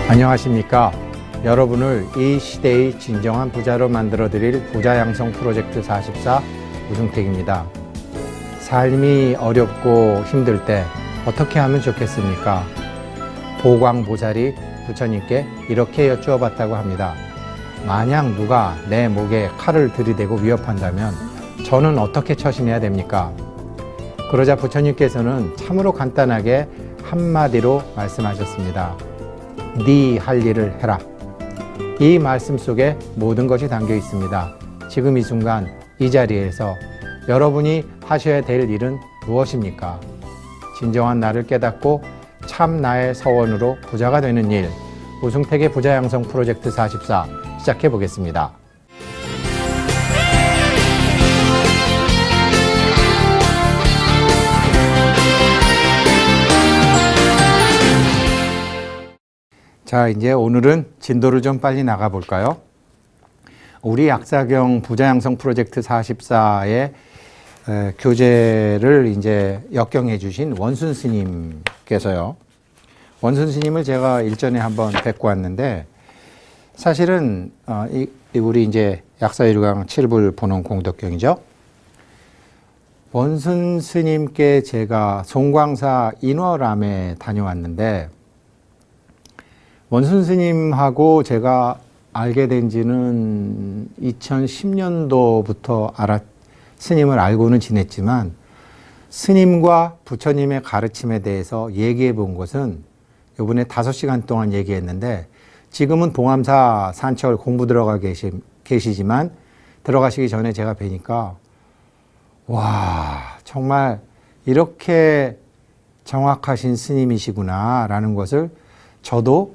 안녕하십니까. 여러분을 이 시대의 진정한 부자로 만들어드릴 부자 양성 프로젝트 44 우중택입니다. 삶이 어렵고 힘들 때 어떻게 하면 좋겠습니까? 보광보살이 부처님께 이렇게 여쭈어봤다고 합니다. 만약 누가 내 목에 칼을 들이대고 위협한다면 저는 어떻게 처신해야 됩니까? 그러자 부처님께서는 참으로 간단하게 한마디로 말씀하셨습니다. 네 할 일을 해라. 이 말씀 속에 모든 것이 담겨 있습니다. 지금 이 순간 이 자리에서 여러분이 하셔야 될 일은 무엇입니까? 진정한 나를 깨닫고 참 나의 서원으로 부자가 되는 일, 우중택의 부자 양성 프로젝트 44 시작해 보겠습니다. 자, 이제 오늘은 진도를 좀 빨리 나가 볼까요? 우리 약사경 부자 양성 프로젝트 44의 교재를 이제 역경해 주신 원순 스님께서요. 원순 스님을 제가 일전에 한번 뵙고 왔는데, 사실은 우리 이제 약사일강 7불 본원 공덕경이죠. 원순 스님께 제가 송광사 인월암에 다녀왔는데, 원순 스님하고 제가 알게 된 지는 2010년도부터 스님을 알고는 지냈지만, 스님과 부처님의 가르침에 대해서 얘기해 본 것은 이번에 5시간 동안 얘기했는데, 지금은 봉암사 산철 공부 들어가 계시지만 들어가시기 전에 제가 뵈니까 와, 정말 이렇게 정확하신 스님이시구나 라는 것을 저도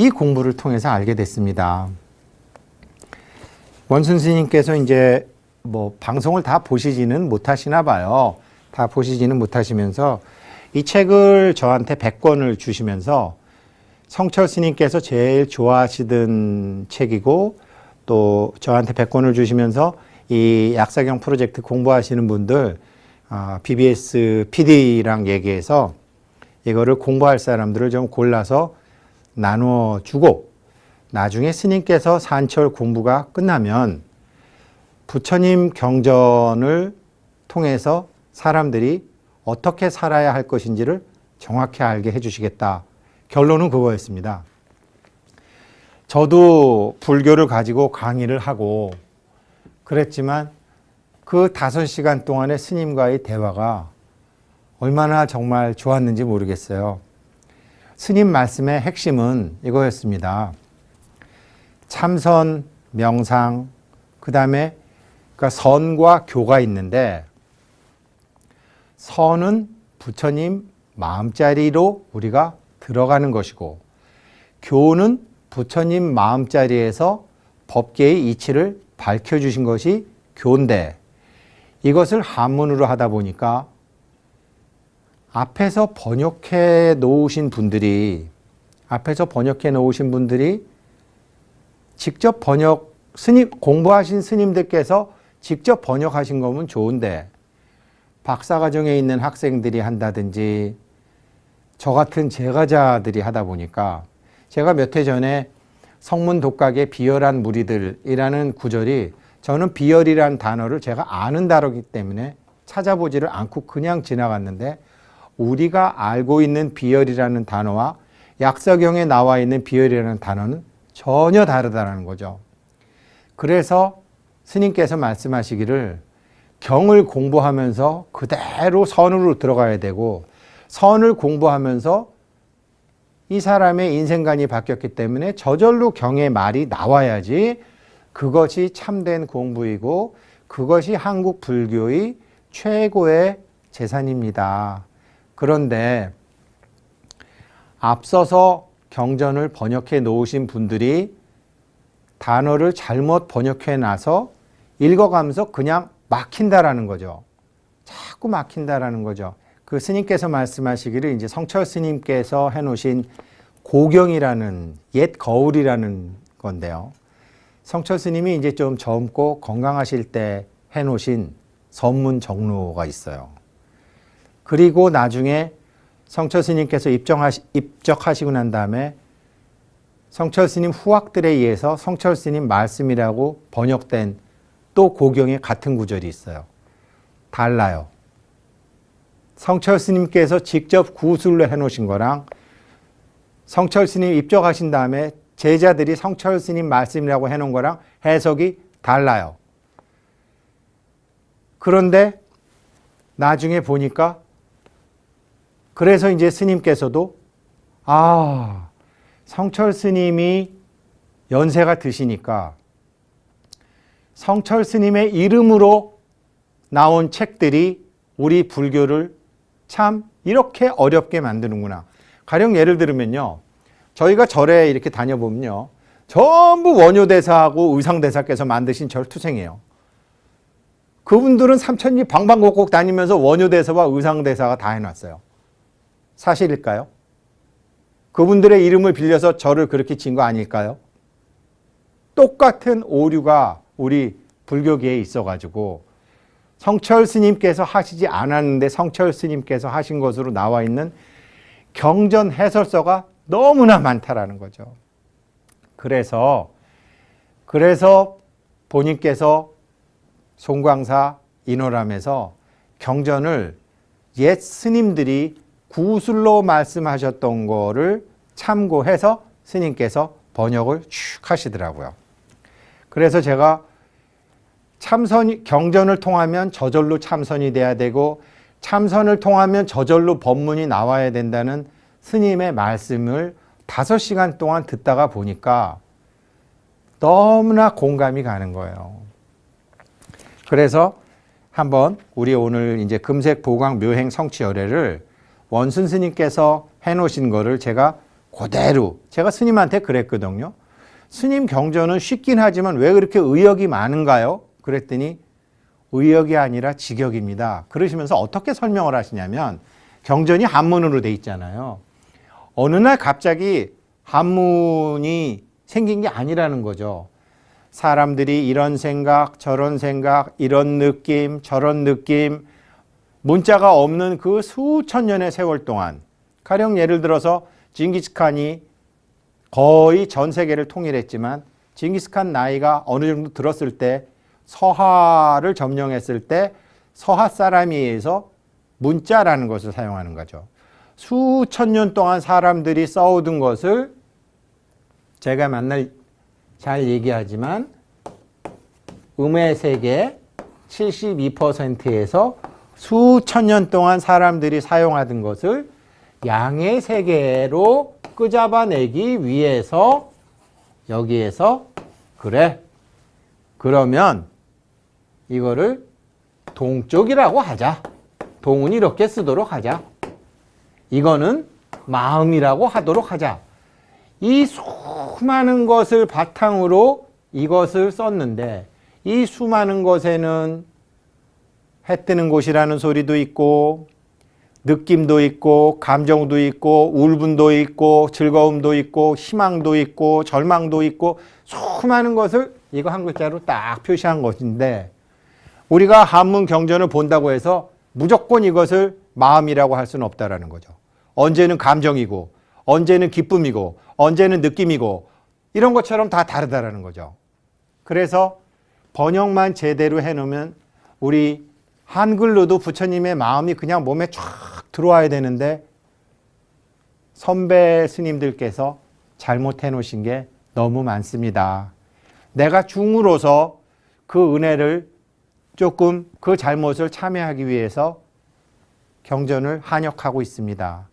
이 공부를 통해서 알게 됐습니다. 원순 스님께서 이제 뭐 방송을 다 보시지는 못하시나 봐요. 다 보시지는 못하시면서 이 책을 저한테 100권을 주시면서 성철 스님께서 제일 좋아하시던 책이고, 또 저한테 100권을 주시면서 이 약사경 프로젝트 공부하시는 분들 BBS PD랑 얘기해서 이거를 공부할 사람들을 좀 골라서 나눠주고, 나중에 스님께서 산철 공부가 끝나면 부처님 경전을 통해서 사람들이 어떻게 살아야 할 것인지를 정확히 알게 해주시겠다. 결론은 그거였습니다. 저도 불교를 가지고 강의를 하고 그랬지만 그 5시간 동안의 스님과의 대화가 얼마나 정말 좋았는지 모르겠어요. 스님 말씀의 핵심은 이거였습니다. 참선, 명상, 그 다음에 그러니까 선과 교가 있는데, 선은 부처님 마음자리로 우리가 들어가는 것이고, 교는 부처님 마음자리에서 법계의 이치를 밝혀주신 것이 교인데, 이것을 한문으로 하다 보니까 앞에서 번역해 놓으신 분들이 직접 공부하신 스님들께서 직접 번역하신 거면 좋은데, 박사과정에 있는 학생들이 한다든지 저 같은 제가자들이 하다 보니까, 제가 몇 해 전에 성문 독각의 비열한 무리들이라는 구절이, 저는 비열이라는 단어를 제가 아는 단어이기 때문에 찾아보지를 않고 그냥 지나갔는데, 우리가 알고 있는 비열이라는 단어와 약사경에 나와 있는 비열이라는 단어는 전혀 다르다는 거죠. 그래서 스님께서 말씀하시기를 경을 공부하면서 그대로 선으로 들어가야 되고, 선을 공부하면서 이 사람의 인생관이 바뀌었기 때문에 저절로 경의 말이 나와야지 그것이 참된 공부이고 그것이 한국 불교의 최고의 재산입니다. 그런데 앞서서 경전을 번역해 놓으신 분들이 단어를 잘못 번역해 놔서 읽어가면서 그냥 막힌다라는 거죠. 자꾸 막힌다라는 거죠. 그 스님께서 말씀하시기를 이제 성철 스님께서 해놓으신 고경이라는 옛 거울이라는 건데요. 성철 스님이 이제 좀 젊고 건강하실 때 해놓으신 선문 정로가 있어요. 그리고 나중에 성철 스님께서 입적하시고 난 다음에 성철 스님 후학들에 의해서 성철 스님 말씀이라고 번역된 또 고경에 같은 구절이 있어요. 달라요. 성철 스님께서 직접 구술로 해놓으신 거랑 성철 스님 입적하신 다음에 제자들이 성철 스님 말씀이라고 해놓은 거랑 해석이 달라요. 그런데 나중에 보니까 그래서 이제 스님께서도 성철 스님이 연세가 드시니까 성철 스님의 이름으로 나온 책들이 우리 불교를 참 이렇게 어렵게 만드는구나. 가령 예를 들면요. 저희가 절에 이렇게 다녀보면요. 전부 원효대사하고 의상대사께서 만드신 절 투생이에요. 그분들은 삼천리 방방곡곡 다니면서 원효대사와 의상대사가 다 해놨어요. 사실일까요? 그분들의 이름을 빌려서 절을 그렇게 지은 거 아닐까요? 똑같은 오류가 우리 불교계에 있어가지고 성철 스님께서 하시지 않았는데 성철 스님께서 하신 것으로 나와 있는 경전 해설서가 너무나 많다라는 거죠. 그래서 본인께서 송광사 인호람에서 경전을 옛 스님들이 구술로 말씀하셨던 거를 참고해서 스님께서 번역을 쭉 하시더라고요. 그래서 제가 경전을 통하면 저절로 참선이 돼야 되고 참선을 통하면 저절로 법문이 나와야 된다는 스님의 말씀을 5시간 동안 듣다가 보니까 너무나 공감이 가는 거예요. 그래서 한번 우리 오늘 이제 금색 보광 묘행 성취 열애를 원순 스님께서 해놓으신 거를 제가 그대로 제가 스님한테 그랬거든요. 스님 경전은 쉽긴 하지만 왜 그렇게 의역이 많은가요? 그랬더니 의역이 아니라 직역입니다. 그러시면서 어떻게 설명을 하시냐면 경전이 한문으로 돼 있잖아요. 어느 날 갑자기 한문이 생긴 게 아니라는 거죠. 사람들이 이런 생각, 저런 생각, 이런 느낌, 저런 느낌, 문자가 없는 그 수천 년의 세월 동안 가령 예를 들어서 징기스칸이 거의 전 세계를 통일했지만 징기스칸 나이가 어느 정도 들었을 때 서하를 점령했을 때 서하 사람에 의해서 문자라는 것을 사용하는 거죠. 수천 년 동안 사람들이 써오던 것을 제가 맨날 잘 얘기하지만 음의 세계 72%에서 수천 년 동안 사람들이 사용하던 것을 양의 세계로 끄잡아내기 위해서 여기에서 그래 그러면 이거를 동쪽이라고 하자. 동은 이렇게 쓰도록 하자. 이거는 마음이라고 하도록 하자. 이 수많은 것을 바탕으로 이것을 썼는데 이 수많은 것에는 해 뜨는 곳이라는 소리도 있고 느낌도 있고 감정도 있고 울분도 있고 즐거움도 있고 희망도 있고 절망도 있고 수많은 것을 이거 한 글자로 딱 표시한 것인데 우리가 한문 경전을 본다고 해서 무조건 이것을 마음이라고 할 수는 없다라는 거죠. 언제는 감정이고 언제는 기쁨이고 언제는 느낌이고 이런 것처럼 다 다르다라는 거죠. 그래서 번역만 제대로 해놓으면 우리 한글로도 부처님의 마음이 그냥 몸에 쫙 들어와야 되는데 선배 스님들께서 잘못해 놓으신 게 너무 많습니다. 내가 중으로서 그 은혜를 조금 그 잘못을 참여하기 위해서 경전을 한역하고 있습니다.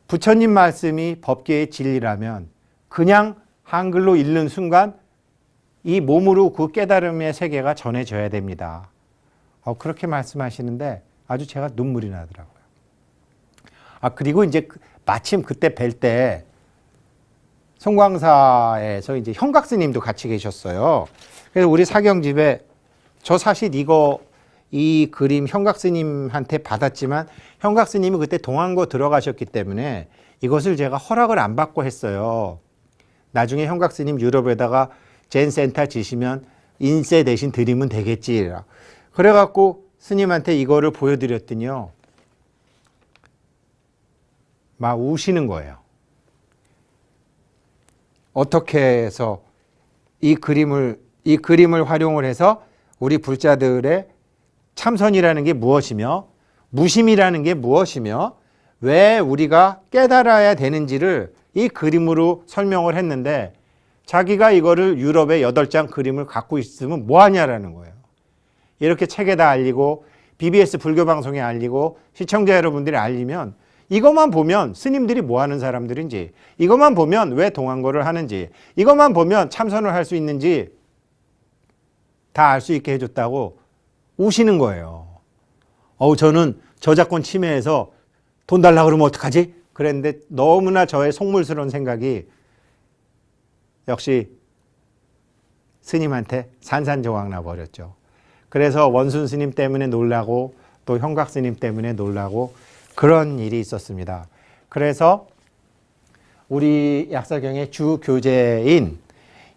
부처님 말씀이 법계의 진리라면 그냥 한글로 읽는 순간 이 몸으로 그 깨달음의 세계가 전해져야 됩니다. 그렇게 말씀하시는데 아주 제가 눈물이 나더라고요. 그리고 이제 마침 그때 뵐 때 송광사에서 이제 형각 스님도 같이 계셨어요. 그래서 우리 사경집에 저 사실 이 그림 형각 스님한테 받았지만 형각 스님이 그때 동안고 들어가셨기 때문에 이것을 제가 허락을 안 받고 했어요. 나중에 형각 스님 유럽에다가 젠 센터 지시면 인쇄 대신 드리면 되겠지. 그래갖고 스님한테 이거를 보여드렸더니요. 막 우시는 거예요. 어떻게 해서 이 그림을 활용을 해서 우리 불자들의 참선이라는 게 무엇이며 무심이라는 게 무엇이며 왜 우리가 깨달아야 되는지를 이 그림으로 설명을 했는데 자기가 이거를 유럽의 8장 그림을 갖고 있으면 뭐 하냐라는 거예요. 이렇게 책에다 알리고 BBS 불교방송에 알리고 시청자 여러분들이 알리면 이것만 보면 스님들이 뭐 하는 사람들인지, 이것만 보면 왜 동안거를 하는지, 이것만 보면 참선을 할 수 있는지 다 알 수 있게 해줬다고 우시는 거예요. 저는 저작권 침해해서 돈 달라 그러면 어떡하지? 그랬는데 너무나 저의 속물스러운 생각이 역시 스님한테 산산조각 나버렸죠. 그래서 원순 스님 때문에 놀라고 또 형각 스님 때문에 놀라고 그런 일이 있었습니다. 그래서 우리 약사경의 주 교재인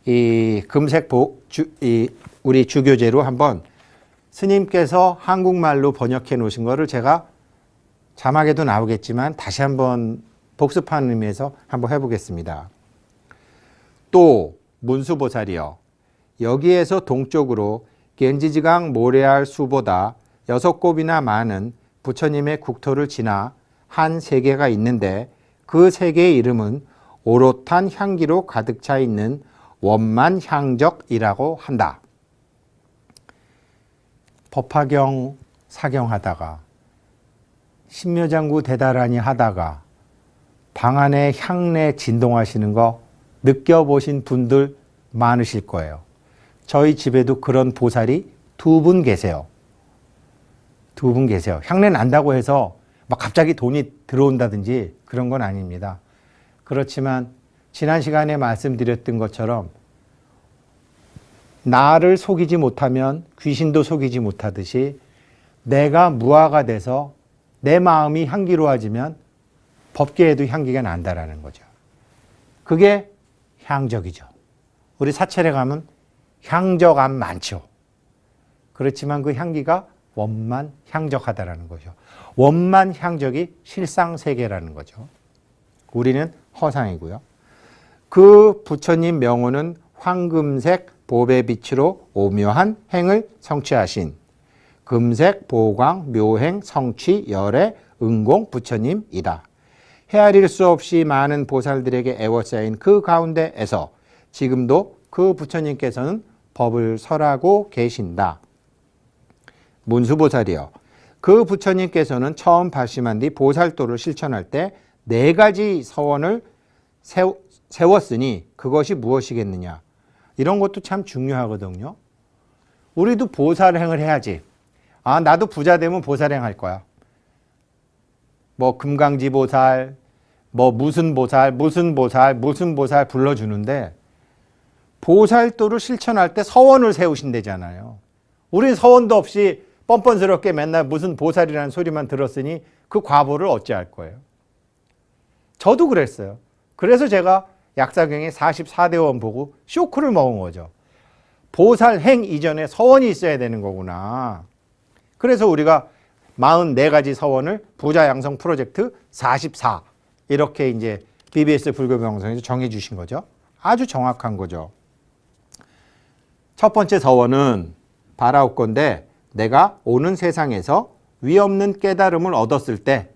이 우리 주 교재로 한번 스님께서 한국말로 번역해 놓으신 거를 제가 자막에도 나오겠지만 다시 한번 복습하는 의미에서 한번 해보겠습니다. 또 문수보살이여, 여기에서 동쪽으로 겐지지강 모래알 수보다 6곱이나 많은 부처님의 국토를 지나 한 세계가 있는데 그 세계의 이름은 오롯한 향기로 가득 차 있는 원만향적이라고 한다. 법화경 사경하다가 신묘장구 대다라니 하다가 방 안에 향내 진동하시는 거 느껴보신 분들 많으실 거예요. 저희 집에도 그런 보살이 2분 계세요. 2분 계세요. 향내 난다고 해서 막 갑자기 돈이 들어온다든지 그런 건 아닙니다. 그렇지만 지난 시간에 말씀드렸던 것처럼 나를 속이지 못하면 귀신도 속이지 못하듯이 내가 무아가 돼서 내 마음이 향기로워지면 법계에도 향기가 난다라는 거죠. 그게 향적이죠. 우리 사찰에 가면 향적암 많죠. 그렇지만 그 향기가 원만 향적하다라는 거죠. 원만 향적이 실상세계라는 거죠. 우리는 허상이고요. 그 부처님 명호는 황금색 보배 빛으로 오묘한 행을 성취하신 금색 보광 묘행 성취 열애 은공 부처님이다. 헤아릴 수 없이 많은 보살들에게 애워싸인 그 가운데에서 지금도 그 부처님께서는 법을 설하고 계신다. 문수보살이여, 그 부처님께서는 처음 발심한 뒤 보살도를 실천할 때 4가지 서원을 세웠으니 그것이 무엇이겠느냐. 이런 것도 참 중요하거든요. 우리도 보살행을 해야지. 나도 부자 되면 보살행 할 거야. 뭐 금강지 보살, 뭐 무슨 보살 불러주는데 보살도를 실천할 때 서원을 세우신대잖아요. 우린 서원도 없이 뻔뻔스럽게 맨날 무슨 보살이라는 소리만 들었으니 그 과보를 어찌할 거예요. 저도 그랬어요. 그래서 제가 약사경의 44대원 보고 쇼크를 먹은 거죠. 보살행 이전에 서원이 있어야 되는 거구나. 그래서 우리가 44가지 서원을 부자양성 프로젝트 44 이렇게 이제 BBS 불교방송에서 정해 주신 거죠. 아주 정확한 거죠. 첫 번째 서원은 바라옵건대 내가 오는 세상에서 위없는 깨달음을 얻었을 때,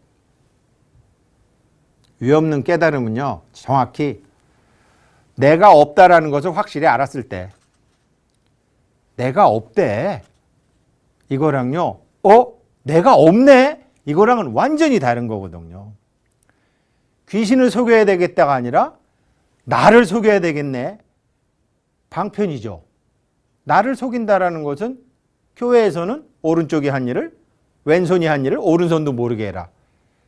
위없는 깨달음은요, 정확히 내가 없다라는 것을 확실히 알았을 때, 내가 없대. 이거랑요, 내가 없네? 이거랑은 완전히 다른 거거든요. 귀신을 속여야 되겠다가 아니라 나를 속여야 되겠네. 방편이죠. 나를 속인다라는 것은 교회에서는 오른쪽이 한 일을 왼손이 한 일을 오른손도 모르게 해라.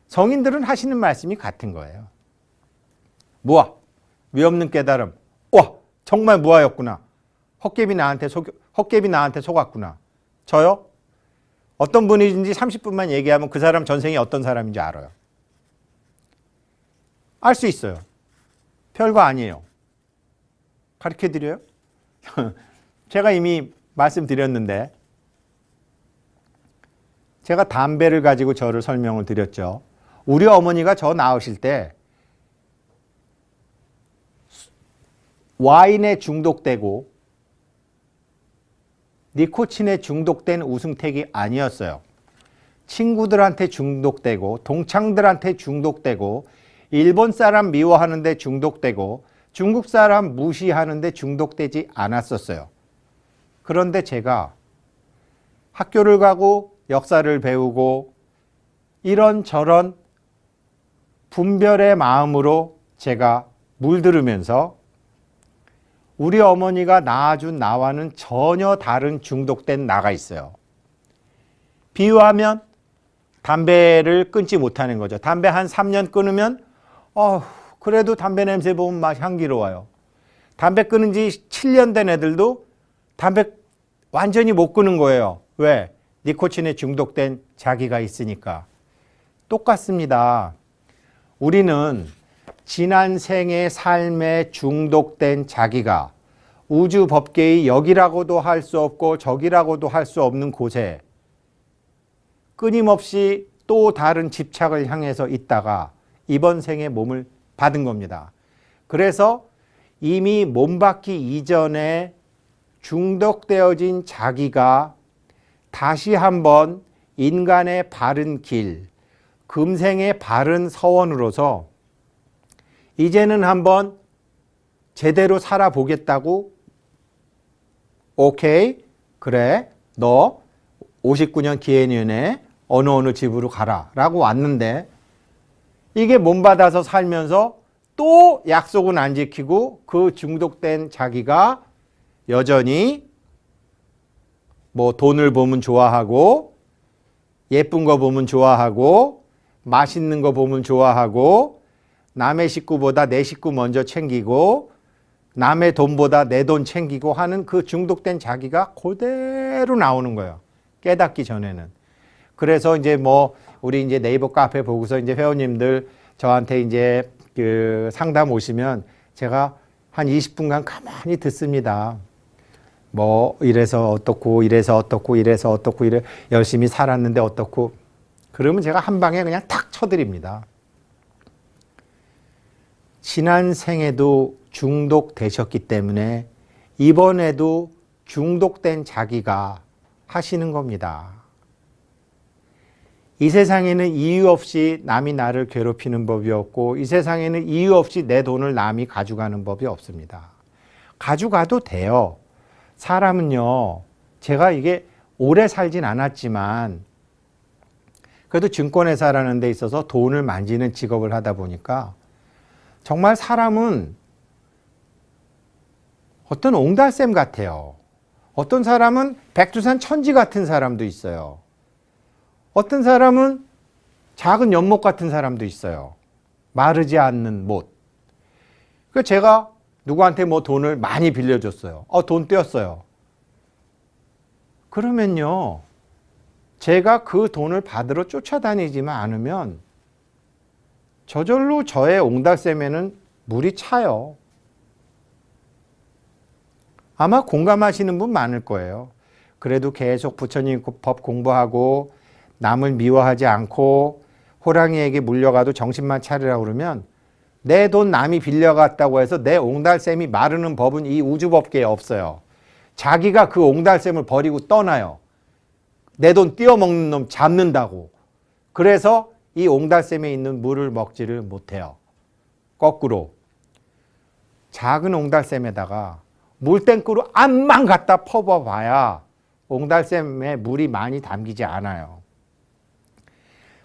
성인들은 하시는 말씀이 같은 거예요. 무아, 위없는 깨달음. 와, 정말 무아였구나. 헛개비 나한테 속았구나. 저요? 어떤 분이든지 30분만 얘기하면 그 사람 전생이 어떤 사람인지 알아요. 알 수 있어요. 별거 아니에요. 가르쳐드려요? 제가 이미 말씀드렸는데 제가 담배를 가지고 저를 설명을 드렸죠. 우리 어머니가 저 낳으실 때 와인에 중독되고 니코틴에 중독된 우승택이 아니었어요. 친구들한테 중독되고 동창들한테 중독되고 일본 사람 미워하는데 중독되고 중국 사람 무시하는데 중독되지 않았었어요. 그런데 제가 학교를 가고 역사를 배우고 이런저런 분별의 마음으로 제가 물들으면서 우리 어머니가 낳아준 나와는 전혀 다른 중독된 나가 있어요. 비유하면 담배를 끊지 못하는 거죠. 담배 한 3년 끊으면 그래도 담배 냄새 보면 막 향기로워요. 담배 끊은 지 7년 된 애들도 담배 완전히 못 끊는 거예요. 왜? 니코틴에 중독된 자기가 있으니까. 똑같습니다. 우리는 지난 생의 삶에 중독된 자기가 우주 법계의 여기라고도 할 수 없고 저기라고도 할 수 없는 곳에 끊임없이 또 다른 집착을 향해서 있다가 이번 생에 몸을 받은 겁니다. 그래서 이미 몸 받기 이전에 중독되어진 자기가 다시 한번 인간의 바른 길, 금생의 바른 서원으로서 이제는 한번 제대로 살아보겠다고 오케이, 그래, 너 59년 기해년에 어느 집으로 가라 라고 왔는데 이게 몸 받아서 살면서 또 약속은 안 지키고 그 중독된 자기가 여전히 뭐 돈을 보면 좋아하고 예쁜 거 보면 좋아하고 맛있는 거 보면 좋아하고 남의 식구보다 내 식구 먼저 챙기고 남의 돈보다 내 돈 챙기고 하는 그 중독된 자기가 그대로 나오는 거예요. 깨닫기 전에는. 그래서 이제 뭐 우리 이제 네이버 카페 보고서 이제 회원님들 저한테 이제 그 상담 오시면 제가 한 20분간 가만히 듣습니다. 뭐 이래서 어떻고 이래서 어떻고 이래서 어떻고 이래 열심히 살았는데 어떻고 그러면 제가 한 방에 그냥 탁 쳐드립니다. 지난 생에도 중독되셨기 때문에 이번에도 중독된 자기가 하시는 겁니다. 이 세상에는 이유 없이 남이 나를 괴롭히는 법이 없고 이 세상에는 이유 없이 내 돈을 남이 가져가는 법이 없습니다. 가져가도 돼요. 사람은요, 제가 이게 오래 살진 않았지만 그래도 증권회사라는 데 있어서 돈을 만지는 직업을 하다 보니까 정말 사람은 어떤 옹달샘 같아요. 어떤 사람은 백두산 천지 같은 사람도 있어요. 어떤 사람은 작은 연못 같은 사람도 있어요. 마르지 않는 못. 그 제가 누구한테 뭐 돈을 많이 빌려줬어요. 돈 떼었어요. 그러면요, 제가 그 돈을 받으러 쫓아다니지만 않으면 저절로 저의 옹달샘에는 물이 차요. 아마 공감하시는 분 많을 거예요. 그래도 계속 부처님 법 공부하고 남을 미워하지 않고 호랑이에게 물려가도 정신만 차리라고 그러면 내 돈 남이 빌려갔다고 해서 내 옹달샘이 마르는 법은 이 우주법계에 없어요. 자기가 그 옹달샘을 버리고 떠나요. 내 돈 띄어먹는 놈 잡는다고. 그래서 이 옹달샘에 있는 물을 먹지를 못해요. 거꾸로 작은 옹달샘에다가 물땡구로 암만 갖다 퍼봐봐야 옹달샘에 물이 많이 담기지 않아요.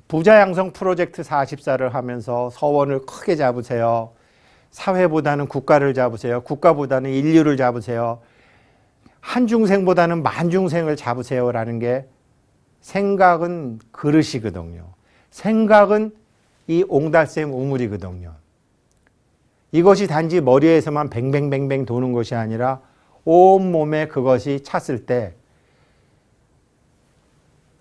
부자양성 프로젝트 44를 하면서 서원을 크게 잡으세요. 사회보다는 국가를 잡으세요. 국가보다는 인류를 잡으세요. 한 중생보다는 만 중생을 잡으세요라는 게 생각은 그릇이거든요. 생각은 이 옹달샘 우물이거든요. 이것이 단지 머리에서만 뱅뱅뱅뱅 도는 것이 아니라 온몸에 그것이 찼을 때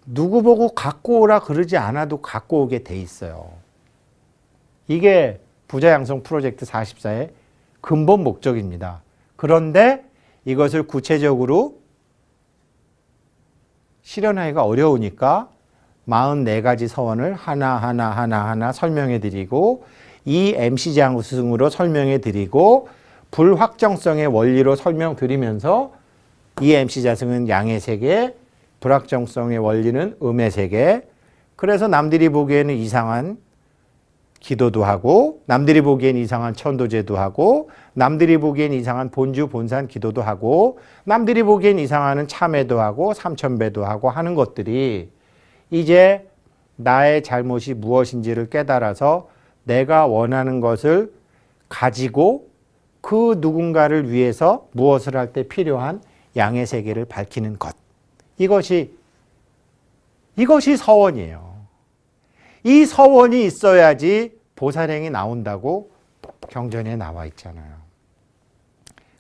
누구 보고 갖고 오라 그러지 않아도 갖고 오게 돼 있어요. 이게 부자양성 프로젝트 44의 근본 목적입니다. 그런데 이것을 구체적으로 실현하기가 어려우니까 44가지 서원을 하나하나 설명해 드리고 이 MC 장승으로 설명해 드리고 불확정성의 원리로 설명드리면서 이 MC 자승은 양의 세계, 불확정성의 원리는 음의 세계. 그래서 남들이 보기에는 이상한 기도도 하고, 남들이 보기엔 이상한 천도제도 하고, 남들이 보기엔 이상한 본주 본산 기도도 하고, 남들이 보기엔 이상한 참회도 하고 삼천배도 하고 하는 것들이 이제 나의 잘못이 무엇인지를 깨달아서 내가 원하는 것을 가지고 그 누군가를 위해서 무엇을 할 때 필요한 양의 세계를 밝히는 것. 이것이 서원이에요. 이 서원이 있어야지 보살행이 나온다고 경전에 나와 있잖아요.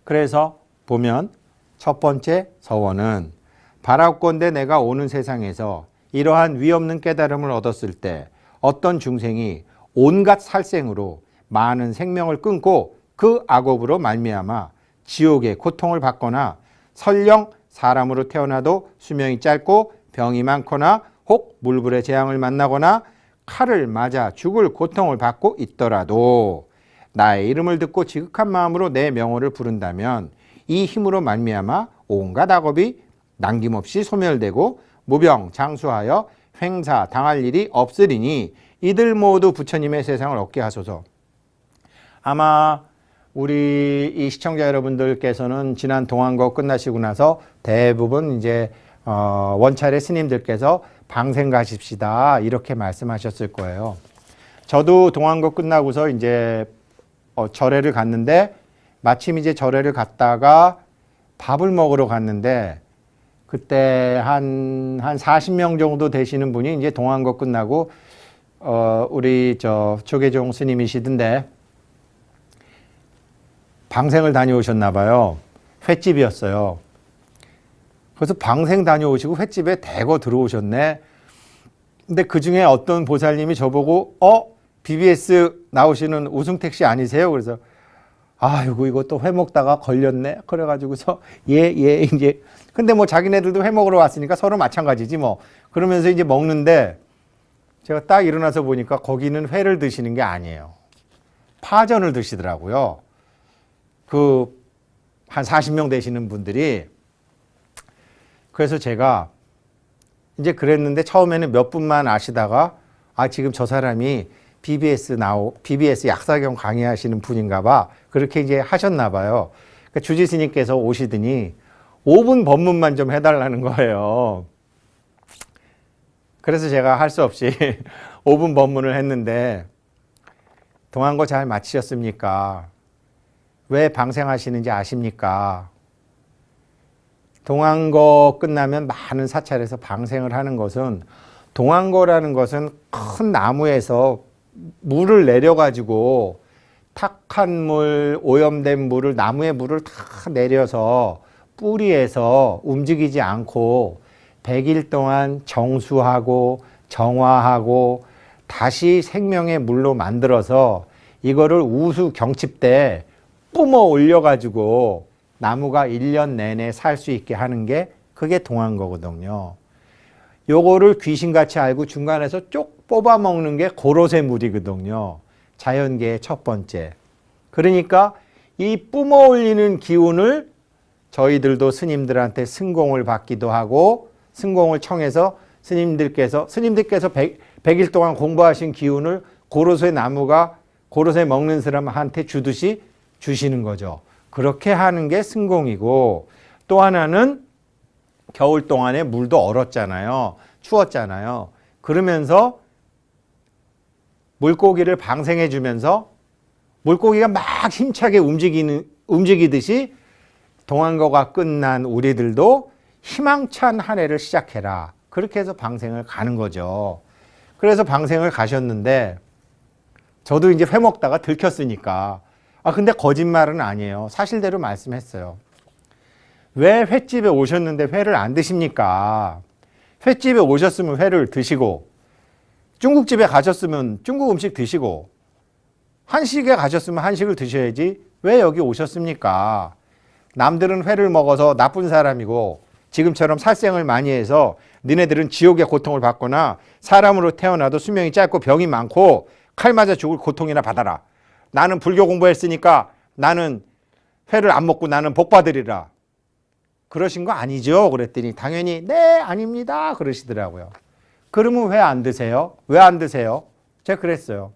그래서 보면 첫 번째 서원은 바라건대 내가 오는 세상에서 이러한 위없는 깨달음을 얻었을 때 어떤 중생이 온갖 살생으로 많은 생명을 끊고 그 악업으로 말미암아 지옥의 고통을 받거나 설령 사람으로 태어나도 수명이 짧고 병이 많거나 혹 물불의 재앙을 만나거나 칼을 맞아 죽을 고통을 받고 있더라도 나의 이름을 듣고 지극한 마음으로 내 명호를 부른다면 이 힘으로 말미암아 온갖 악업이 남김없이 소멸되고 무병장수하여 횡사 당할 일이 없으리니 이들 모두 부처님의 세상을 얻게 하소서. 아마 우리 이 시청자 여러분들께서는 지난 동안거 끝나시고 나서 대부분 이제 원찰의 스님들께서 방생 가십시다 이렇게 말씀하셨을 거예요. 저도 동안거 끝나고서 이제 절에를 갔는데 마침 이제 절에를 갔다가 밥을 먹으러 갔는데 그때 한 40명 정도 되시는 분이 이제 동안거 끝나고 우리 조계종 스님이시던데 방생을 다녀오셨나 봐요. 횟집이었어요. 그래서 방생 다녀오시고 횟집에 대거 들어오셨네. 근데 그중에 어떤 보살님이 저보고 BBS 나오시는 우승택 씨 아니세요? 그래서 아이고 이거 또 회 먹다가 걸렸네. 그래가지고서 예 이제 근데 뭐 자기네들도 회 먹으러 왔으니까 서로 마찬가지지 뭐. 그러면서 이제 먹는데 제가 딱 일어나서 보니까 거기는 회를 드시는 게 아니에요. 파전을 드시더라고요. 한 40명 되시는 분들이. 그래서 제가 이제 그랬는데 처음에는 몇 분만 아시다가 지금 저 사람이 BBS 약사경 강의하시는 분인가 봐. 그렇게 이제 하셨나 봐요. 그러니까 주지스님께서 오시더니 5분 법문만 좀 해달라는 거예요. 그래서 제가 할 수 없이 5분 법문을 했는데 동안거 잘 마치셨습니까? 왜 방생하시는지 아십니까? 동안거 끝나면 많은 사찰에서 방생을 하는 것은 동안거라는 것은 큰 나무에서 물을 내려가지고 탁한 물, 오염된 물을 나무의 물을 다 내려서 뿌리에서 움직이지 않고 100일 동안 정수하고 정화하고 다시 생명의 물로 만들어서 이거를 우수 경칩 때 뿜어 올려가지고 나무가 1년 내내 살 수 있게 하는 게 그게 동안거거든요. 요거를 귀신같이 알고 중간에서 쪽 뽑아 먹는 게 고로쇠 물이거든요. 자연계의 첫 번째. 그러니까 이 뿜어 올리는 기운을 저희들도 스님들한테 승공을 받기도 하고 승공을 청해서 스님들께서 100일 동안 공부하신 기운을 고로쇠 나무가 고로쇠 먹는 사람한테 주듯이 주시는 거죠. 그렇게 하는 게 승공이고 또 하나는 겨울 동안에 물도 얼었잖아요. 추웠잖아요. 그러면서 물고기를 방생해 주면서 물고기가 막 힘차게 움직이듯이 동안거가 끝난 우리들도 희망찬 한 해를 시작해라. 그렇게 해서 방생을 가는 거죠. 그래서 방생을 가셨는데 저도 이제 회 먹다가 들켰으니까 근데 거짓말은 아니에요. 사실대로 말씀했어요. 왜 횟집에 오셨는데 회를 안 드십니까? 횟집에 오셨으면 회를 드시고 중국집에 가셨으면 중국 음식 드시고 한식에 가셨으면 한식을 드셔야지 왜 여기 오셨습니까? 남들은 회를 먹어서 나쁜 사람이고 지금처럼 살생을 많이 해서 너네들은 지옥의 고통을 받거나 사람으로 태어나도 수명이 짧고 병이 많고 칼 맞아 죽을 고통이나 받아라. 나는 불교 공부했으니까 나는 회를 안 먹고 나는 복 받으리라. 그러신 거 아니죠? 그랬더니 당연히 네, 아닙니다. 그러시더라고요. 그러면 왜 안 드세요? 왜 안 드세요? 제가 그랬어요.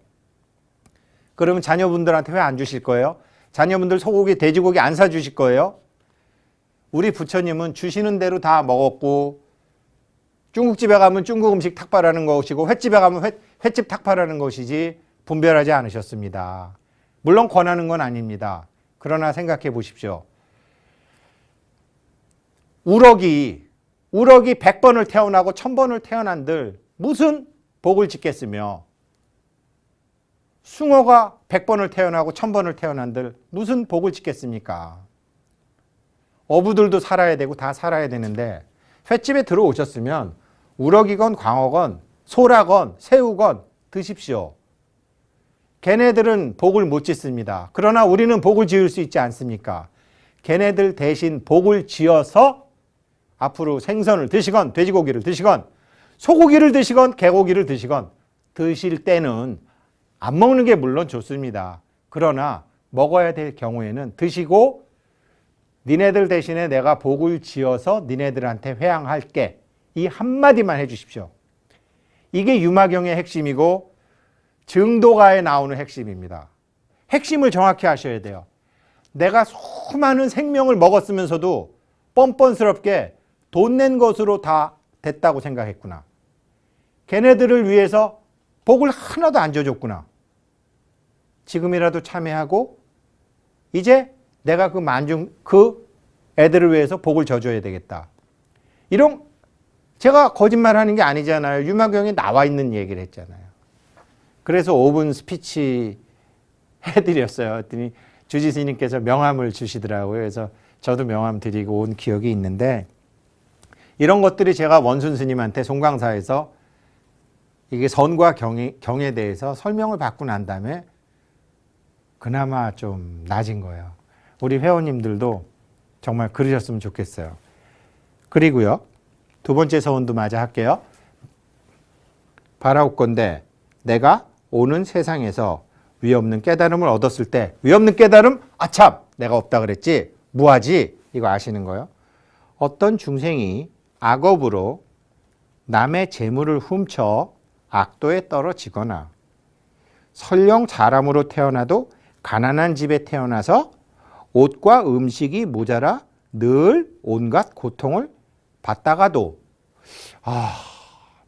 그러면 자녀분들한테 왜 안 주실 거예요? 자녀분들 소고기, 돼지고기 안 사주실 거예요? 우리 부처님은 주시는 대로 다 먹었고, 중국집에 가면 중국 음식 탁발하는 것이고, 횟집에 가면 횟집 탁발하는 것이지 분별하지 않으셨습니다. 물론 권하는 건 아닙니다. 그러나 생각해 보십시오. 우럭이 100번을 태어나고 1000번을 태어난들 무슨 복을 짓겠으며, 숭어가 100번을 태어나고 1000번을 태어난들 무슨 복을 짓겠습니까? 어부들도 살아야 되고 다 살아야 되는데, 횟집에 들어오셨으면 우럭이건 광어건 소라건 새우건 드십시오. 걔네들은 복을 못 짓습니다. 그러나 우리는 복을 지을 수 있지 않습니까? 걔네들 대신 복을 지어서 앞으로 생선을 드시건 돼지고기를 드시건 소고기를 드시건 개고기를 드시건 드실 때는 안 먹는 게 물론 좋습니다. 그러나 먹어야 될 경우에는 드시고 니네들 대신에 내가 복을 지어서 니네들한테 회양할게. 이 한마디만 해주십시오. 이게 유마경의 핵심이고 증도가에 나오는 핵심입니다. 핵심을 정확히 하셔야 돼요. 내가 수많은 생명을 먹었으면서도 뻔뻔스럽게 돈 낸 것으로 다 됐다고 생각했구나. 걔네들을 위해서 복을 하나도 안 줘줬구나. 지금이라도 참회하고 이제 내가 그 애들을 위해서 복을 져줘야 되겠다. 이런, 제가 거짓말하는 게 아니잖아요. 유마경에 나와 있는 얘기를 했잖아요. 그래서 5분 스피치 해드렸어요. 그랬더니 주지스님께서 명함을 주시더라고요. 그래서 저도 명함 드리고 온 기억이 있는데, 이런 것들이 제가 원순 스님한테 송강사에서 이게 선과 경에 대해서 설명을 받고 난 다음에 그나마 좀 나아진 거예요. 우리 회원님들도 정말 그러셨으면 좋겠어요. 그리고요, 두 번째 서원도 마저 할게요. 바라옵건대 내가 오는 세상에서 위없는 깨달음을 얻었을 때, 위없는 깨달음? 아참! 내가 없다 그랬지? 무하지? 이거 아시는 거예요? 어떤 중생이 악업으로 남의 재물을 훔쳐 악도에 떨어지거나 설령 사람으로 태어나도 가난한 집에 태어나서 옷과 음식이 모자라 늘 온갖 고통을 받다가도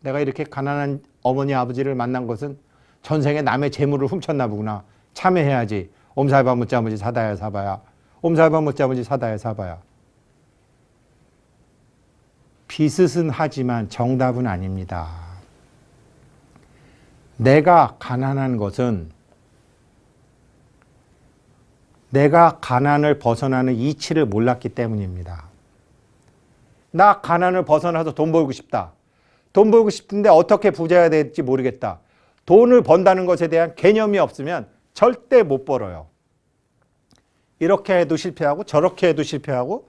내가 이렇게 가난한 어머니 아버지를 만난 것은 전생에 남의 재물을 훔쳤나 보구나. 참회해야지. 옴살바 묻자무지 사다야 사바야. 옴살바 묻자무지 사다야 사바야. 비슷은 하지만 정답은 아닙니다. 내가 가난한 것은 내가 가난을 벗어나는 이치를 몰랐기 때문입니다. 나 가난을 벗어나서 돈 벌고 싶다. 돈 벌고 싶은데 어떻게 부자가 될지 모르겠다. 돈을 번다는 것에 대한 개념이 없으면 절대 못 벌어요. 이렇게 해도 실패하고 저렇게 해도 실패하고,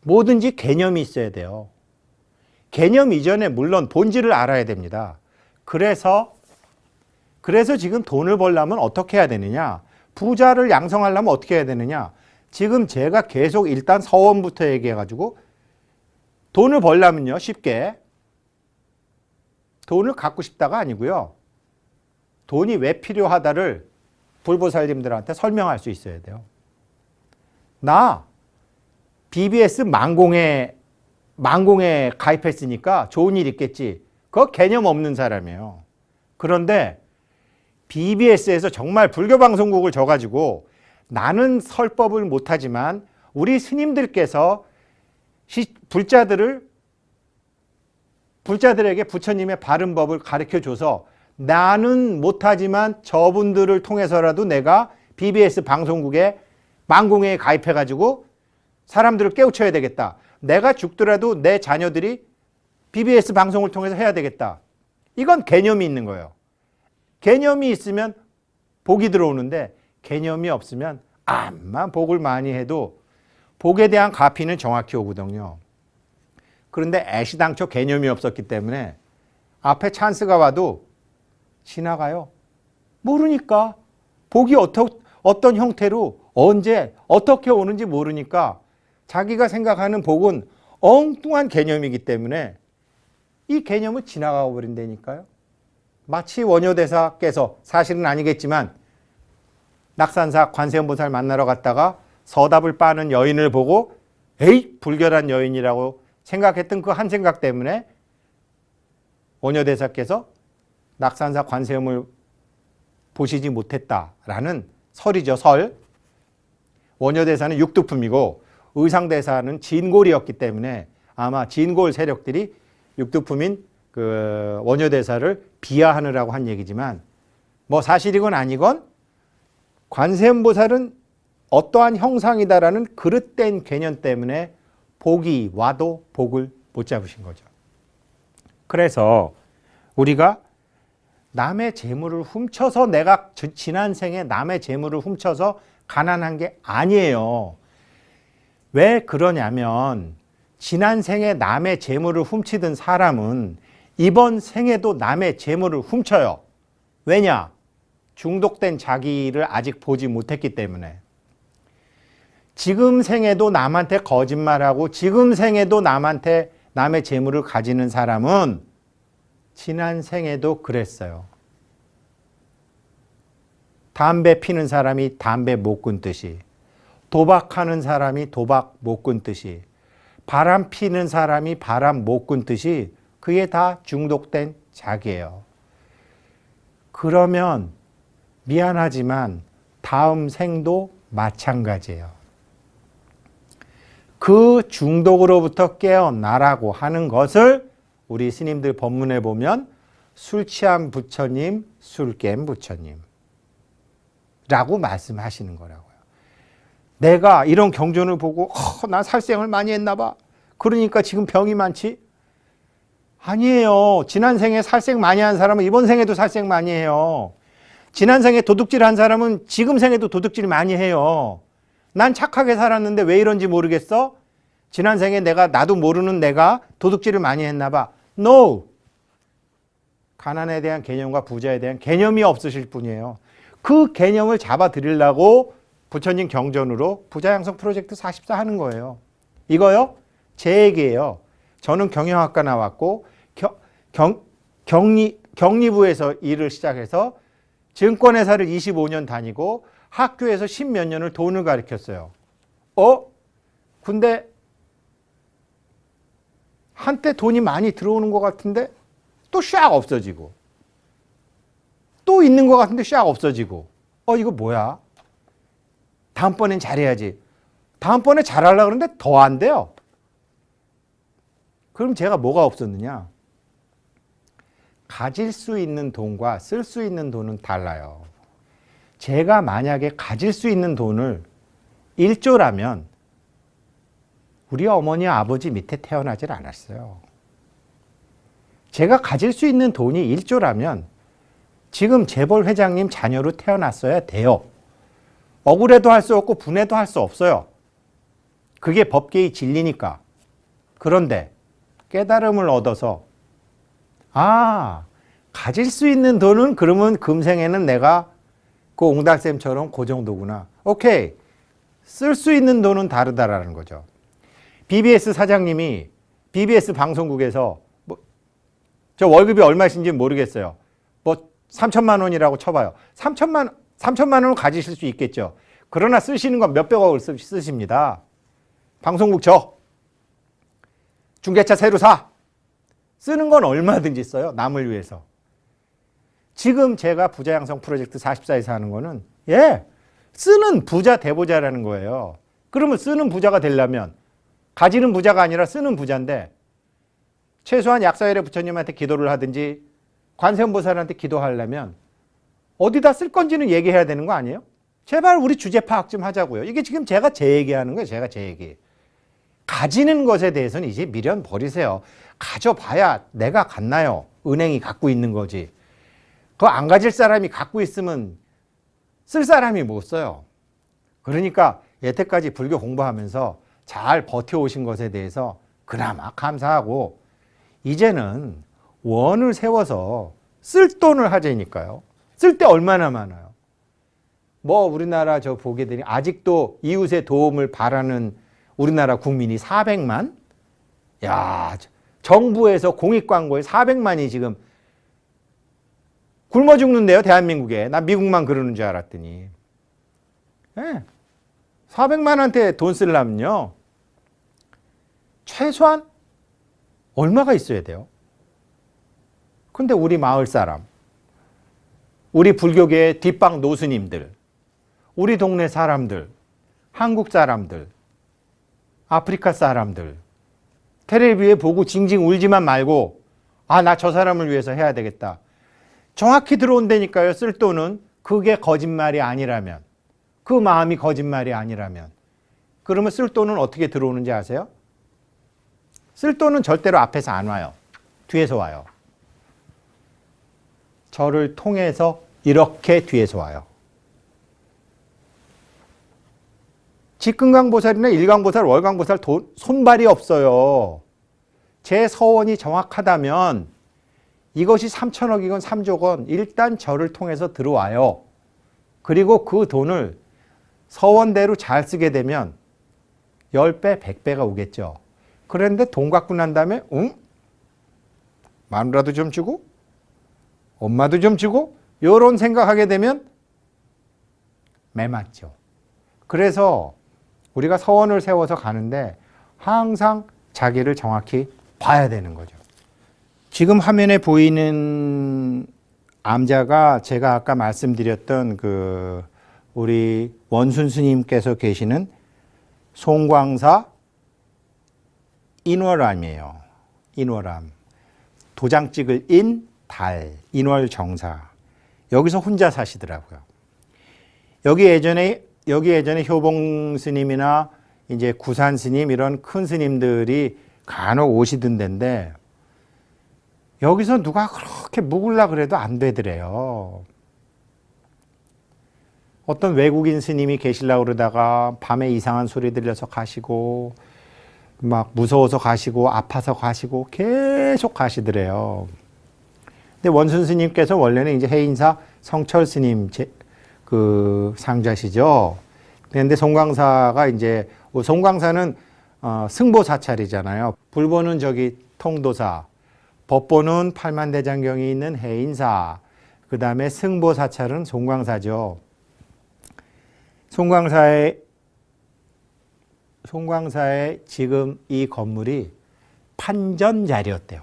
뭐든지 개념이 있어야 돼요. 개념 이전에 물론 본질을 알아야 됩니다. 그래서 지금 돈을 벌려면 어떻게 해야 되느냐? 부자를 양성하려면 어떻게 해야 되느냐? 지금 제가 계속 일단 서원부터 얘기해가지고, 돈을 벌려면요, 쉽게 돈을 갖고 싶다가 아니고요, 돈이 왜 필요하다를 불보살님들한테 설명할 수 있어야 돼요. 나 BBS 망공에 가입했으니까 좋은 일 있겠지. 그거 개념 없는 사람이에요. 그런데 BBS에서 정말 불교방송국을 져가지고 나는 설법을 못하지만 우리 스님들께서 불자들에게 부처님의 바른 법을 가르쳐줘서 나는 못하지만 저분들을 통해서라도 내가 BBS 방송국에 망공회에 가입해가지고 사람들을 깨우쳐야 되겠다. 내가 죽더라도 내 자녀들이 BBS 방송을 통해서 해야 되겠다. 이건 개념이 있는 거예요. 개념이 있으면 복이 들어오는데 개념이 없으면 암만 복을 많이 해도 복에 대한 가피는 정확히 오거든요. 그런데 애시당초 개념이 없었기 때문에 앞에 찬스가 와도 지나가요. 모르니까 복이 어떤 형태로 언제 어떻게 오는지 모르니까 자기가 생각하는 복은 엉뚱한 개념이기 때문에 이 개념을 지나가 버린다니까요. 마치 원효대사께서, 사실은 아니겠지만 낙산사 관세음보살 만나러 갔다가 서답을 빠는 여인을 보고 에이 불결한 여인이라고 생각했던 그 한 생각 때문에 원효대사께서 낙산사 관세음을 보시지 못했다라는 설이죠. 설. 원효대사는 육두품이고 의상대사는 진골이었기 때문에 아마 진골 세력들이 육두품인 그 원효대사를 비하하느라고 한 얘기지만, 뭐 사실이건 아니건 관세음보살은 어떠한 형상이다라는 그릇된 개념 때문에 복이 와도 복을 못 잡으신 거죠. 그래서 우리가 남의 재물을 훔쳐서, 내가 지난 생에 남의 재물을 훔쳐서 가난한 게 아니에요. 왜 그러냐면 지난 생에 남의 재물을 훔치던 사람은 이번 생에도 남의 재물을 훔쳐요. 왜냐? 중독된 자기를 아직 보지 못했기 때문에. 지금 생에도 남한테 거짓말하고 지금 생에도 남한테 남의 재물을 가지는 사람은 지난 생에도 그랬어요. 담배 피는 사람이 담배 못 끊듯이, 도박하는 사람이 도박 못 끊듯이, 바람 피는 사람이 바람 못 끊듯이 그게 다 중독된 자기예요. 그러면 미안하지만 다음 생도 마찬가지예요. 그 중독으로부터 깨어나라고 하는 것을 우리 스님들 법문에 보면 술 취한 부처님, 술 깬 부처님 라고 말씀하시는 거라고요. 내가 이런 경전을 보고 난 살생을 많이 했나 봐. 그러니까 지금 병이 많지? 아니에요. 지난 생에 살생 많이 한 사람은 이번 생에도 살생 많이 해요. 지난 생에 도둑질 한 사람은 지금 생에도 도둑질 많이 해요. 난 착하게 살았는데 왜 이런지 모르겠어? 지난 생에 나도 모르는 내가 도둑질을 많이 했나 봐. No! 가난에 대한 개념과 부자에 대한 개념이 없으실 뿐이에요. 그 개념을 잡아드리려고 부처님 경전으로 부자양성 프로젝트 44 하는 거예요. 이거요? 제 얘기예요. 저는 경영학과 나왔고 경리부에서 일을 시작해서 증권회사를 25년 다니고 학교에서 10몇 년을 돈을 가르쳤어요. 근데 한때 돈이 많이 들어오는 것 같은데 또 샥 없어지고, 또 있는 것 같은데 샥 없어지고, 이거 뭐야? 다음번엔 잘해야지. 다음번에 잘하려고 그러는데 더 안 돼요. 그럼 제가 뭐가 없었느냐? 가질 수 있는 돈과 쓸 수 있는 돈은 달라요. 제가 만약에 가질 수 있는 돈을 1조라면 우리 어머니 아버지 밑에 태어나질 않았어요. 제가 가질 수 있는 돈이 1조라면 지금 재벌 회장님 자녀로 태어났어야 돼요. 억울해도 할 수 없고 분해도 할 수 없어요. 그게 법계의 진리니까. 그런데 깨달음을 얻어서 가질 수 있는 돈은 그러면 금생에는 내가 그 옹달샘처럼 그 정도구나. 오케이. 쓸 수 있는 돈은 다르다라는 거죠. BBS 사장님이 BBS 방송국에서 저 월급이 얼마신지 모르겠어요. 3천만 원이라고 쳐봐요. 3천만 원을 가지실 수 있겠죠. 그러나 쓰시는 건 몇백억을 쓰십니다. 방송국 중개차 새로 사. 쓰는 건 얼마든지 써요. 남을 위해서. 지금 제가 부자양성 프로젝트 44에서 하는 거는 쓰는 부자 대부자라는 거예요. 그러면 쓰는 부자가 되려면 가지는 부자가 아니라 쓰는 부자인데 최소한 약사열의 부처님한테 기도를 하든지 관세음보살한테 기도하려면 어디다 쓸 건지는 얘기해야 되는 거 아니에요? 제발 우리 주제 파악 좀 하자고요. 이게 지금 제가 제 얘기하는 거예요. 제가 제 얘기. 가지는 것에 대해서는 이제 미련 버리세요. 가져봐야 내가 갖나요? 은행이 갖고 있는 거지. 그거 안 가질 사람이 갖고 있으면 쓸 사람이 못 써요. 그러니까 여태까지 불교 공부하면서 잘 버텨오신 것에 대해서 그나마 감사하고 이제는 원을 세워서 쓸 돈을 하자니까요. 쓸 때 얼마나 많아요. 뭐 우리나라 저 보게 되니 아직도 이웃의 도움을 바라는 우리나라 국민이 400만? 야, 정부에서 공익 광고에 400만이 지금 굶어 죽는데요, 대한민국에. 난 미국만 그러는 줄 알았더니. 네. 400만한테 돈 쓰려면요. 최소한 얼마가 있어야 돼요? 근데 우리 마을 사람, 우리 불교계의 뒷방 노스님들, 우리 동네 사람들, 한국 사람들, 아프리카 사람들, 텔레비에 보고 징징 울지만 말고 아, 나 저 사람을 위해서 해야 되겠다. 정확히 들어온다니까요. 쓸 돈은. 그게 거짓말이 아니라면, 그 마음이 거짓말이 아니라면. 그러면 쓸 돈은 어떻게 들어오는지 아세요? 쓸 돈은 절대로 앞에서 안 와요. 뒤에서 와요. 저를 통해서 이렇게 뒤에서 와요. 직근강보살이나 일강보살, 월강보살 손발이 없어요. 제 서원이 정확하다면 이것이 3천억이건 3조 원 일단 저를 통해서 들어와요. 그리고 그 돈을 서원대로 잘 쓰게 되면 10배, 100배가 오겠죠. 그런데 돈 갖고 난 다음에 마누라도 좀 주고 엄마도 좀 주고 이런 생각하게 되면 매맞죠. 그래서 우리가 서원을 세워서 가는데 항상 자기를 정확히 봐야 되는 거죠. 지금 화면에 보이는 암자가 제가 아까 말씀드렸던 그 우리 원순 스님께서 계시는 송광사 인월암이에요. 인월암. 도장 찍을 인, 달, 인월정사. 여기서 혼자 사시더라고요. 여기 예전에 효봉 스님이나 이제 구산 스님 이런 큰 스님들이 간혹 오시던 데인데 여기서 누가 그렇게 묵으려 그래도 안 되더래요. 어떤 외국인 스님이 계시려고 그러다가 밤에 이상한 소리 들려서 가시고 막 무서워서 가시고 아파서 가시고 계속 가시더래요. 근데 원순 스님께서 원래는 이제 해인사 성철 스님 그 상자시죠. 그런데 송광사가 이제 송광사는 승보사찰이잖아요. 불보는 저기 통도사, 법보는 팔만대장경이 있는 해인사, 그 다음에 승보사찰은 송광사죠. 송광사의 지금 이 건물이 판전 자리였대요.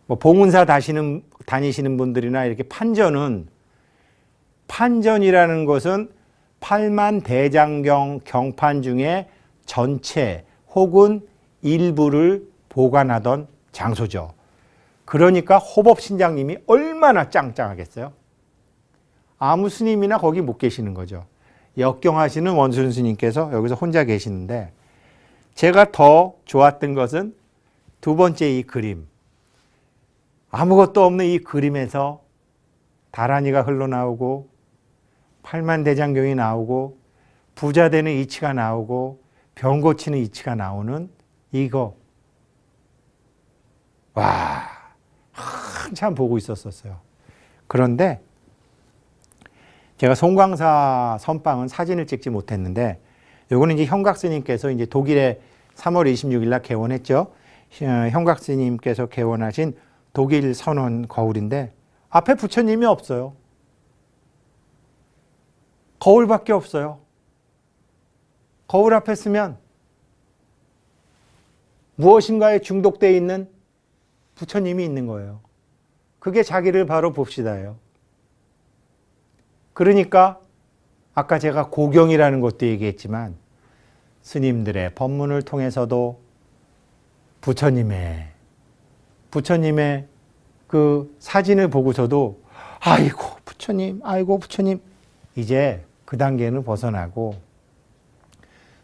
뭐 봉은사 다니시는 분들이나 이렇게 판전이라는 것은 팔만대장경 경판 중에 전체 혹은 일부를 보관하던 장소죠. 그러니까 호법신장님이 얼마나 짱짱하겠어요? 아무 스님이나 거기 못 계시는 거죠. 역경하시는 원순 스님께서 여기서 혼자 계시는데 제가 더 좋았던 것은 두 번째 이 그림. 아무것도 없는 이 그림에서 다란이가 흘러나오고 팔만대장경이 나오고 부자 되는 이치가 나오고 병 고치는 이치가 나오는 이거. 와, 한참 보고 있었어요. 그런데 제가 송광사 선방은 사진을 찍지 못했는데 요거는 이제 형각 스님께서 이제 독일에 3월 26일 날 개원했죠. 형각 스님께서 개원하신 독일 선원 거울인데 앞에 부처님이 없어요. 거울밖에 없어요. 거울 앞에 쓰면 무엇인가에 중독되어 있는 부처님이 있는 거예요. 그게 자기를 바로 봅시다예요. 그러니까 아까 제가 고경이라는 것도 얘기했지만 스님들의 법문을 통해서도 부처님의 그 사진을 보고서도 아이고 부처님 이제 그 단계는 벗어나고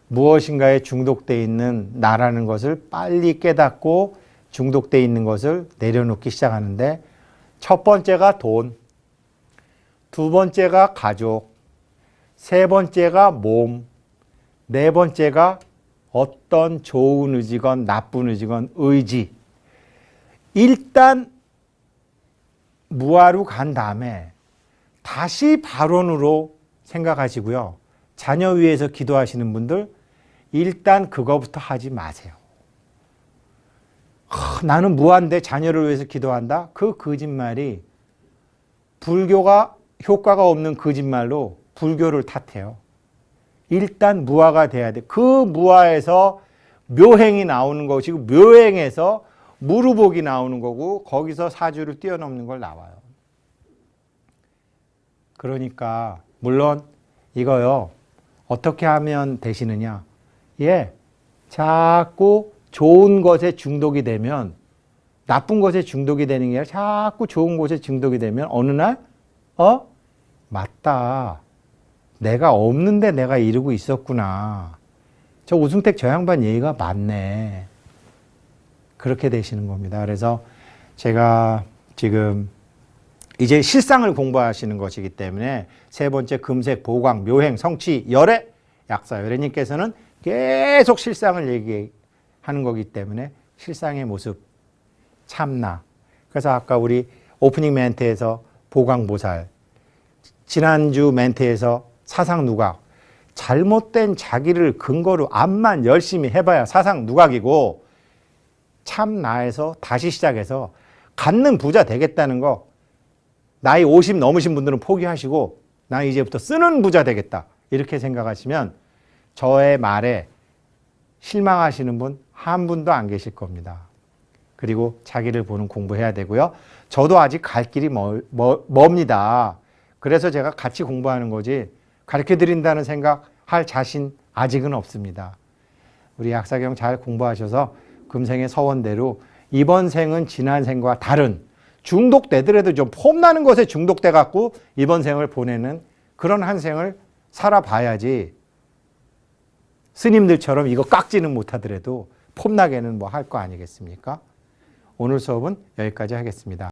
무엇인가에 중독되어 있는 나라는 것을 빨리 깨닫고 중독되어 있는 것을 내려놓기 시작하는데 첫 번째가 돈, 두 번째가 가족, 세 번째가 몸, 네 번째가 어떤 좋은 의지건 나쁜 의지건 의지. 일단 무아로 간 다음에 다시 발원으로 생각하시고요. 자녀 위해서 기도하시는 분들 일단 그거부터 하지 마세요. 나는 무한대 자녀를 위해서 기도한다? 그 거짓말이 불교가 효과가 없는 거짓말로 불교를 탓해요. 일단 무아가 돼야 돼. 그 무아에서 묘행이 나오는 것이고 묘행에서 무루복이 나오는 거고 거기서 사주를 뛰어넘는 걸 나와요. 그러니까 물론 이거요. 어떻게 하면 되시느냐. 자꾸 좋은 것에 중독이 되면 나쁜 것에 중독이 되는 게 아니라 자꾸 좋은 것에 중독이 되면 어느 날 맞다. 내가 없는데 내가 이러고 있었구나. 저 우승택 저 양반 얘기가 맞네. 그렇게 되시는 겁니다. 그래서 제가 지금 이제 실상을 공부하시는 것이기 때문에 세 번째 금색, 보광, 묘행, 성취, 열애, 약사, 열애님께서는 계속 실상을 얘기하는 거기 때문에 실상의 모습, 참나. 그래서 아까 우리 오프닝 멘트에서 보광보살, 지난주 멘트에서 사상누각, 잘못된 자기를 근거로 암만 열심히 해봐야 사상누각이고 참나에서 다시 시작해서 갖는 부자 되겠다는 거 나이 50 넘으신 분들은 포기하시고 나 이제부터 쓰는 부자 되겠다 이렇게 생각하시면 저의 말에 실망하시는 분 한 분도 안 계실 겁니다. 그리고 자기를 보는 공부해야 되고요. 저도 아직 갈 길이 멉니다. 그래서 제가 같이 공부하는 거지 가르쳐드린다는 생각할 자신 아직은 없습니다. 우리 약사경 잘 공부하셔서 금생의 서원대로 이번 생은 지난 생과 다른 중독되더라도 좀 폼나는 것에 중독돼 갖고 이번 생을 보내는 그런 한 생을 살아봐야지 스님들처럼 이거 깎지는 못하더라도 폼나게는 뭐 할 거 아니겠습니까? 오늘 수업은 여기까지 하겠습니다.